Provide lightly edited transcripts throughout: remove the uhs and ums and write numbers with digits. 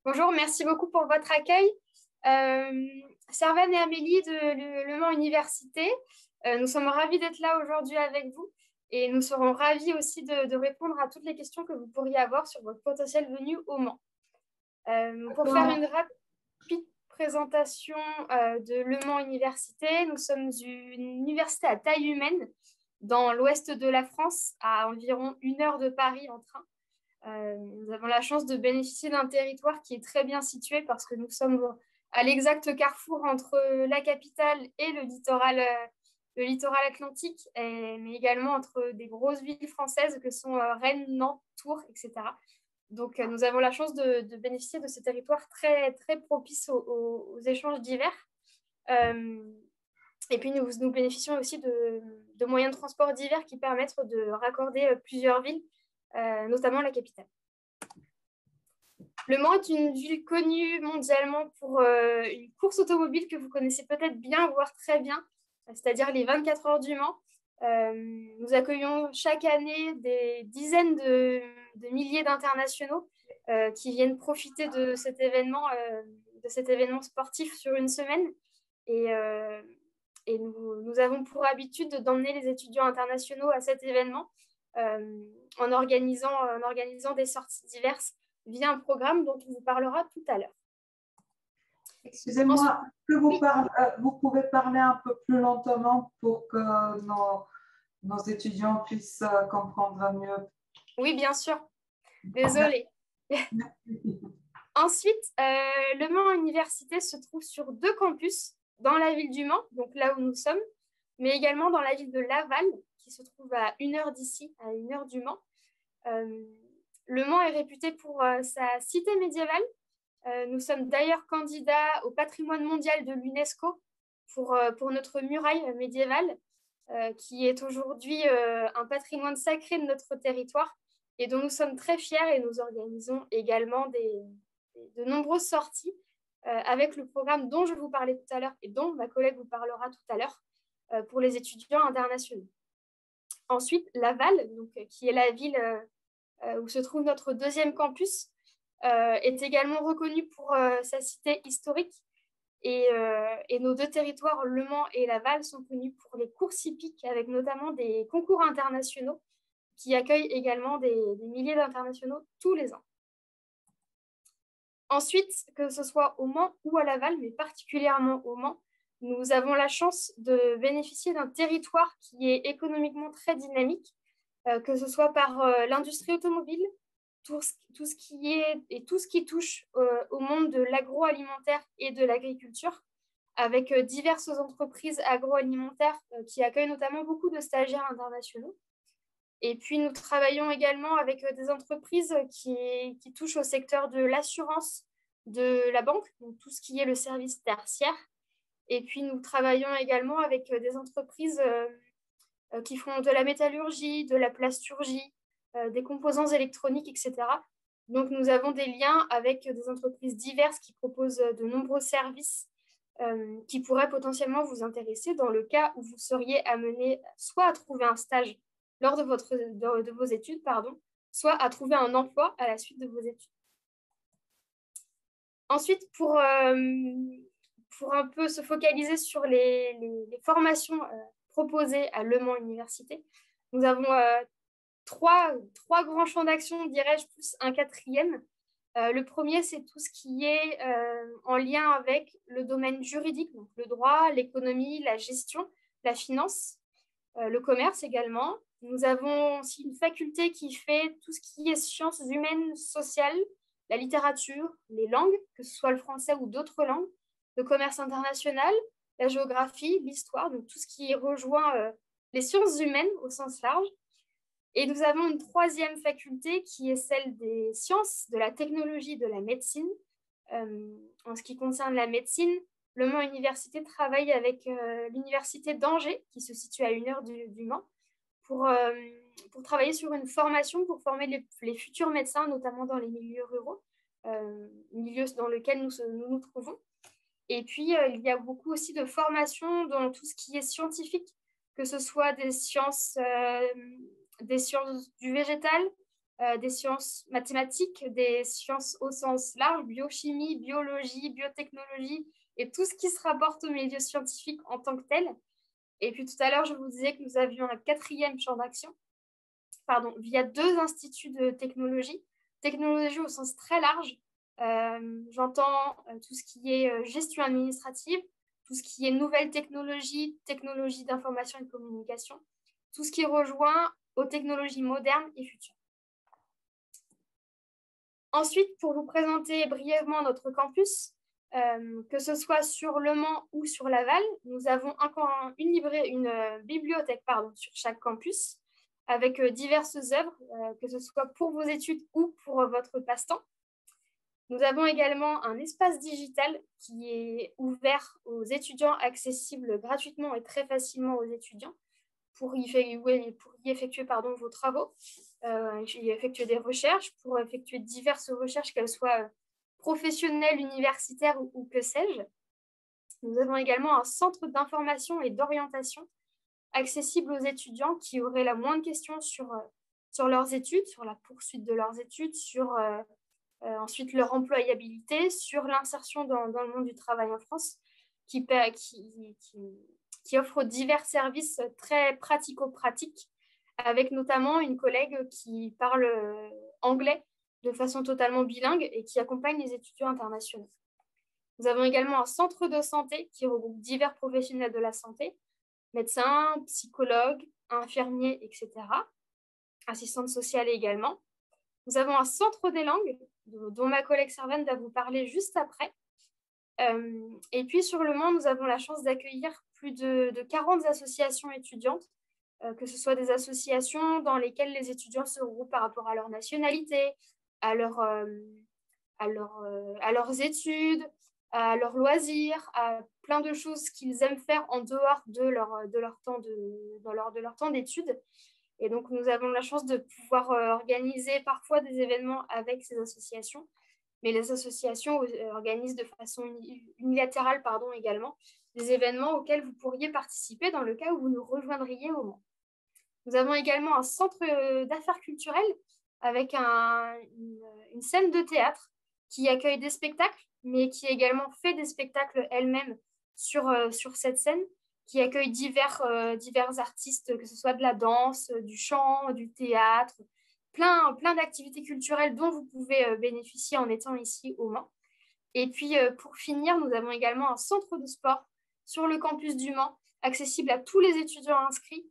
Bonjour, merci beaucoup pour votre accueil. Servane et Amélie de Le Mans Université, nous sommes ravis d'être là aujourd'hui avec vous et nous serons ravis aussi de répondre à toutes les questions que vous pourriez avoir sur votre potentielle venue au Mans. Pour faire D'accord. une rapide présentation de Le Mans Université, nous sommes une université à taille humaine dans l'ouest de la France, à environ 1 heure de Paris en train. Nous avons la chance de bénéficier d'un territoire qui est très bien situé parce que nous sommes à l'exact carrefour entre la capitale et le littoral atlantique, mais également entre des grosses villes françaises que sont Rennes, Nantes, Tours, etc. Donc, nous avons la chance de bénéficier de ce territoire très, très propice aux échanges divers. Euh, et puis, nous bénéficions aussi de moyens de transport divers qui permettent de raccorder plusieurs villes, notamment la capitale. Le Mans est une ville connue mondialement pour une course automobile que vous connaissez peut-être bien, voire très bien, c'est-à-dire les 24 heures du Mans. Nous accueillons chaque année des dizaines de milliers d'internationaux qui viennent profiter de cet événement sportif sur une semaine. Et, euh, et nous avons pour habitude d'emmener les étudiants internationaux à cet événement en organisant des sorties diverses via un programme dont on vous parlera tout à l'heure. Ensuite, Excusez-moi, est-ce que oui, vous pouvez parler un peu plus lentement pour que nos étudiants puissent comprendre mieux? oui, bien sûr. Désolée. Ensuite, le Mans Université se trouve sur 2 campus dans la ville du Mans, donc là où nous sommes, mais également dans la ville de Laval, qui se trouve à 1 heure d'ici, à 1 heure du Mans. Euh, le Mans est réputé pour sa cité médiévale. Nous sommes d'ailleurs candidats au patrimoine mondial de l'UNESCO pour notre muraille médiévale, qui est aujourd'hui un patrimoine sacré de notre territoire et dont nous sommes très fiers et nous organisons également de nombreuses sorties avec le programme dont je vous parlais tout à l'heure et dont ma collègue vous parlera tout à l'heure pour les étudiants internationaux. Ensuite, Laval, donc, qui est la ville où se trouve notre deuxième campus, est également reconnu pour sa cité historique. Et nos 2 territoires, Le Mans et Laval, sont connus pour les courses hippiques, avec notamment des concours internationaux qui accueillent également des milliers d'internationaux tous les ans. Ensuite, que ce soit au Mans ou à Laval, mais particulièrement au Mans, nous avons la chance de bénéficier d'un territoire qui est économiquement très dynamique, que ce soit par l'industrie automobile, tout ce qui est et tout ce qui touche au monde de l'agroalimentaire et de l'agriculture, avec diverses entreprises agroalimentaires qui accueillent notamment beaucoup de stagiaires internationaux. Et puis, nous travaillons également avec des entreprises qui touchent au secteur de l'assurance, de la banque, donc tout ce qui est le service tertiaire. Et puis, nous travaillons également avec des entreprises qui font de la métallurgie, de la plasturgie, des composants électroniques, etc. Donc, nous avons des liens avec des entreprises diverses qui proposent de nombreux services qui pourraient potentiellement vous intéresser dans le cas où vous seriez amené soit à trouver un stage lors de vos études, pardon, soit à trouver un emploi à la suite de vos études. Ensuite, pour un peu se focaliser sur les formations proposées à Le Mans Université, nous avons trois grands champs d'action, dirais-je, plus un quatrième. Le premier, c'est tout ce qui est en lien avec le domaine juridique, donc le droit, l'économie, la gestion, la finance, le commerce également. Nous avons aussi une faculté qui fait tout ce qui est sciences humaines, sociales, la littérature, les langues, que ce soit le français ou d'autres langues, le commerce international, la géographie, l'histoire, donc tout ce qui rejoint les sciences humaines au sens large. Et nous avons une troisième faculté qui est celle des sciences, de la technologie, de la médecine. En ce qui concerne la médecine, le Mans Université travaille avec l'Université d'Angers, qui se situe à 1 heure du Mans, pour travailler sur une formation pour former les futurs médecins, notamment dans les milieux ruraux, milieux dans lesquels nous trouvons. Et puis, il y a beaucoup aussi de formations dans tout ce qui est scientifique, que ce soit des sciences du végétal, des sciences mathématiques, des sciences au sens large, biochimie, biologie, biotechnologie et tout ce qui se rapporte aux milieux scientifiques en tant que tel. Et puis tout à l'heure, je vous disais que nous avions un 4e champ d'action, via 2 instituts de technologie. Technologie au sens très large. J'entends tout ce qui est gestion administrative, tout ce qui est nouvelles technologies, technologies d'information et de communication, tout ce qui rejoint aux technologies modernes et futures. Ensuite, pour vous présenter brièvement notre campus, que ce soit sur Le Mans ou sur Laval, nous avons une bibliothèque sur chaque campus avec diverses œuvres, que ce soit pour vos études ou pour votre passe-temps. Nous avons également un espace digital qui est ouvert aux étudiants, accessible gratuitement et très facilement aux étudiants pour y effectuer vos travaux, y effectuer des recherches, pour effectuer diverses recherches, qu'elles soient professionnelles, universitaires ou que sais-je. Nous avons également un centre d'information et d'orientation accessible aux étudiants qui auraient la moindre question sur leurs études, sur la poursuite de leurs études, sur ensuite leur employabilité, sur l'insertion dans le monde du travail en France, qui offre divers services très pratico-pratiques, avec notamment une collègue qui parle anglais de façon totalement bilingue et qui accompagne les étudiants internationaux. Nous avons également un centre de santé qui regroupe divers professionnels de la santé, médecins, psychologues, infirmiers, etc. Assistantes sociales également. Nous avons un centre des langues, dont ma collègue Servane va vous parler juste après. Et puis sur Le Mans, nous avons la chance d'accueillir plus de 40 associations étudiantes, que ce soit des associations dans lesquelles les étudiants se regroupent par rapport à leur nationalité, à leurs études, à leurs loisirs, à plein de choses qu'ils aiment faire en dehors de leur temps d'études. Et donc, nous avons la chance de pouvoir organiser parfois des événements avec ces associations, mais les associations organisent de façon unilatérale également des événements auxquels vous pourriez participer dans le cas où vous nous rejoindriez au Mans. Nous avons également un centre d'affaires culturelles avec une scène de théâtre qui accueille des spectacles, mais qui également fait des spectacles elle-même sur cette scène, qui accueille divers artistes, que ce soit de la danse, du chant, du théâtre, plein d'activités culturelles dont vous pouvez bénéficier en étant ici au Mans. Et puis, pour finir, nous avons également un centre de sport sur le campus du Mans, accessible à tous les étudiants inscrits,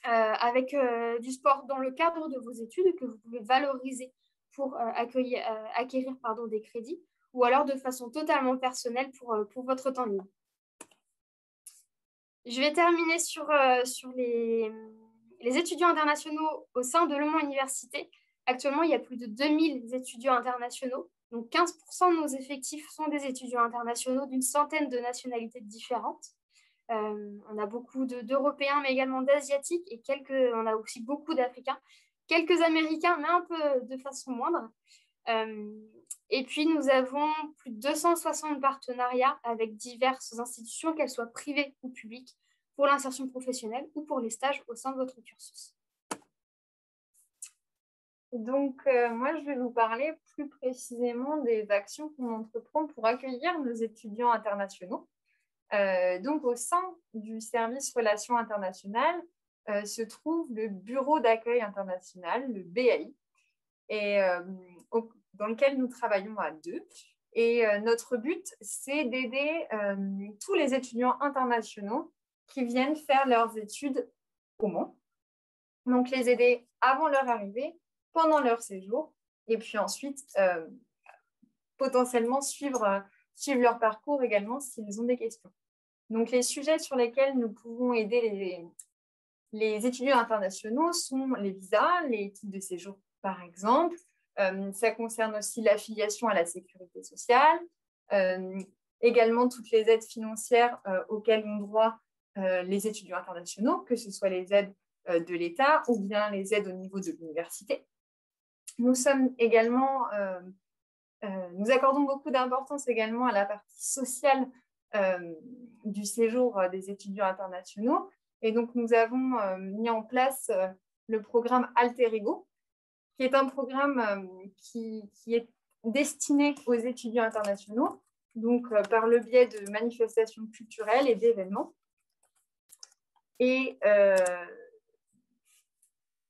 avec du sport dans le cadre de vos études que vous pouvez valoriser pour acquérir des crédits, ou alors de façon totalement personnelle pour votre temps libre. Je vais terminer sur les étudiants internationaux au sein de Le Mans Université. Actuellement, il y a plus de 2000 étudiants internationaux. Donc 15% de nos effectifs sont des étudiants internationaux d'une centaine de nationalités différentes. On a beaucoup d'Européens, mais également d'Asiatiques, et on a aussi beaucoup d'Africains, quelques Américains, mais un peu de façon moindre. Et puis, nous avons plus de 260 partenariats avec diverses institutions, qu'elles soient privées ou publiques, pour l'insertion professionnelle ou pour les stages au sein de votre cursus. Donc, moi, je vais vous parler plus précisément des actions qu'on entreprend pour accueillir nos étudiants internationaux. Donc, au sein du service Relations internationales se trouve le Bureau d'accueil international, le BAI, et dans lequel nous travaillons à 2. Et notre but, c'est d'aider tous les étudiants internationaux qui viennent faire leurs études au Mans. Donc, les aider avant leur arrivée, pendant leur séjour, et puis ensuite, potentiellement suivre leur parcours également s'ils ont des questions. Donc, les sujets sur lesquels nous pouvons aider les étudiants internationaux sont les visas, les titres de séjour, par exemple. Ça concerne aussi l'affiliation à la sécurité sociale, également toutes les aides financières auxquelles ont droit les étudiants internationaux, que ce soit les aides de l'État ou bien les aides au niveau de l'université. Nous accordons beaucoup d'importance également à la partie sociale du séjour des étudiants internationaux. Et donc, nous avons mis en place le programme Alter Ego, qui est un programme qui est destiné aux étudiants internationaux, donc par le biais de manifestations culturelles et d'événements. Et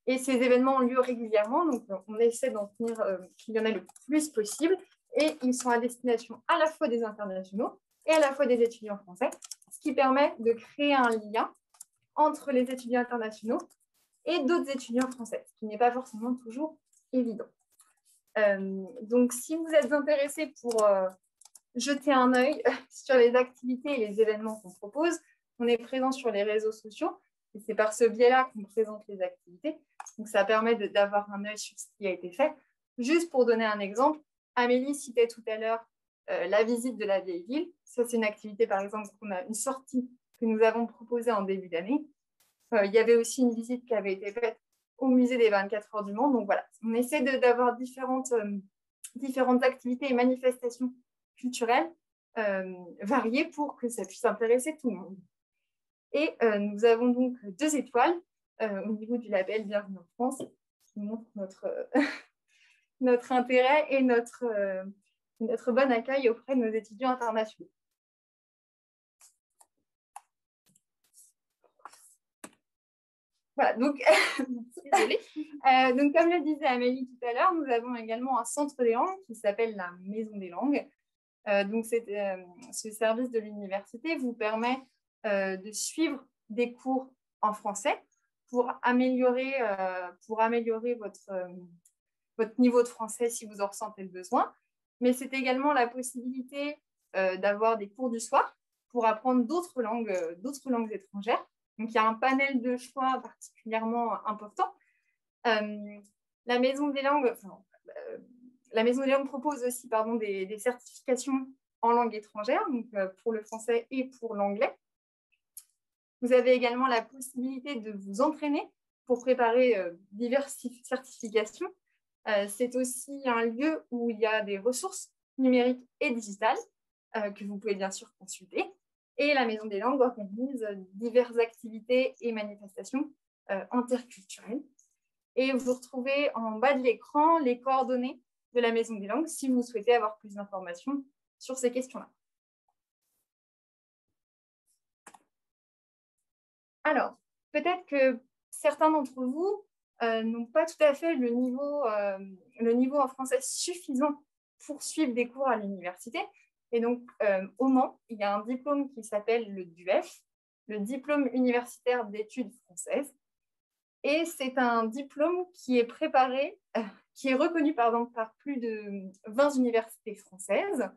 ces événements ont lieu régulièrement, donc on essaie d'en tenir qu'il y en ait le plus possible. Et ils sont à destination à la fois des internationaux et à la fois des étudiants français, ce qui permet de créer un lien entre les étudiants internationaux et d'autres étudiants français, ce qui n'est pas forcément toujours évident. Donc, si vous êtes intéressés pour jeter un œil sur les activités et les événements qu'on propose, on est présent sur les réseaux sociaux et c'est par ce biais-là qu'on présente les activités. Donc, ça permet d'avoir un œil sur ce qui a été fait. Juste pour donner un exemple, Amélie citait tout à l'heure la visite de la vieille ville. Ça, c'est une activité, par exemple, une sortie que nous avons proposée en début d'année. Il y avait aussi une visite qui avait été faite au musée des 24 heures du Mans. Donc voilà, on essaie d'avoir différentes activités et manifestations culturelles variées pour que ça puisse intéresser tout le monde. Et nous avons donc 2 étoiles au niveau du label Bienvenue en France, qui montre notre intérêt et notre bon accueil auprès de nos étudiants internationaux. Voilà, donc, désolée. Donc, comme le disait Amélie tout à l'heure, nous avons également un centre des langues qui s'appelle la Maison des langues. Donc, ce service de l'université vous permet de suivre des cours en français pour améliorer votre niveau de français si vous en ressentez le besoin. Mais c'est également la possibilité d'avoir des cours du soir pour apprendre d'autres langues étrangères. Donc, il y a un panel de choix particulièrement important. La Maison des langues propose aussi des certifications en langue étrangère, donc pour le français et pour l'anglais. Vous avez également la possibilité de vous entraîner pour préparer diverses certifications. C'est aussi un lieu où il y a des ressources numériques et digitales que vous pouvez bien sûr consulter. Et la Maison des langues organise diverses activités et manifestations interculturelles. Et vous retrouvez en bas de l'écran les coordonnées de la Maison des langues si vous souhaitez avoir plus d'informations sur ces questions-là. Alors, peut-être que certains d'entre vous n'ont pas tout à fait le niveau en français suffisant pour suivre des cours à l'université. Et donc, au Mans, il y a un diplôme qui s'appelle le DUEF, le diplôme universitaire d'études françaises. Et c'est un diplôme qui est reconnu par plus de 20 universités françaises.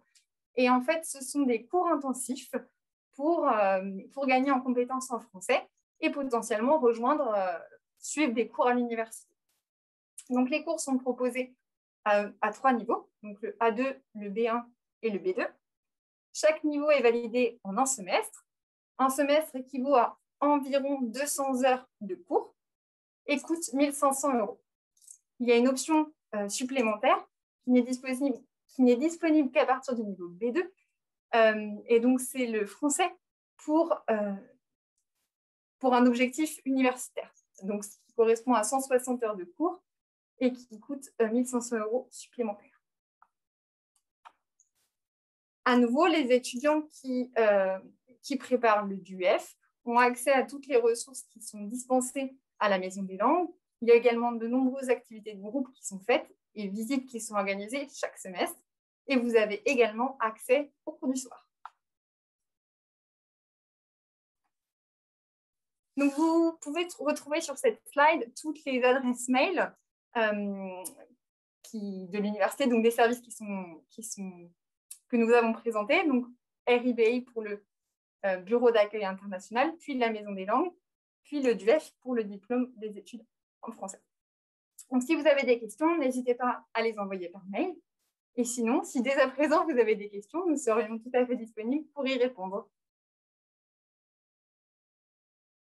Et en fait, ce sont des cours intensifs pour gagner en compétences en français et potentiellement suivre des cours à l'université. Donc, les cours sont proposés à 3 niveaux, donc le A2, le B1 et le B2. Chaque niveau est validé en un semestre. Un semestre équivaut à environ 200 heures de cours et coûte 1 500 €. Il y a une option supplémentaire qui n'est disponible qu'à partir du niveau B2. Et donc, c'est le français pour un objectif universitaire. Donc, ce qui correspond à 160 heures de cours et qui coûte 1 500 € supplémentaires. À nouveau, les étudiants qui préparent le DUEF ont accès à toutes les ressources qui sont dispensées à la Maison des langues. Il y a également de nombreuses activités de groupe qui sont faites et visites qui sont organisées chaque semestre. Et vous avez également accès aux cours du soir. Donc, vous pouvez retrouver sur cette slide toutes les adresses mail de l'université, donc des services que nous avons présentés. Donc, RIBI pour le Bureau d'accueil international, puis la Maison des langues, puis le DUEF pour le diplôme des études en français. Donc, si vous avez des questions, n'hésitez pas à les envoyer par mail. Et sinon, si dès à présent vous avez des questions, nous serions tout à fait disponibles pour y répondre.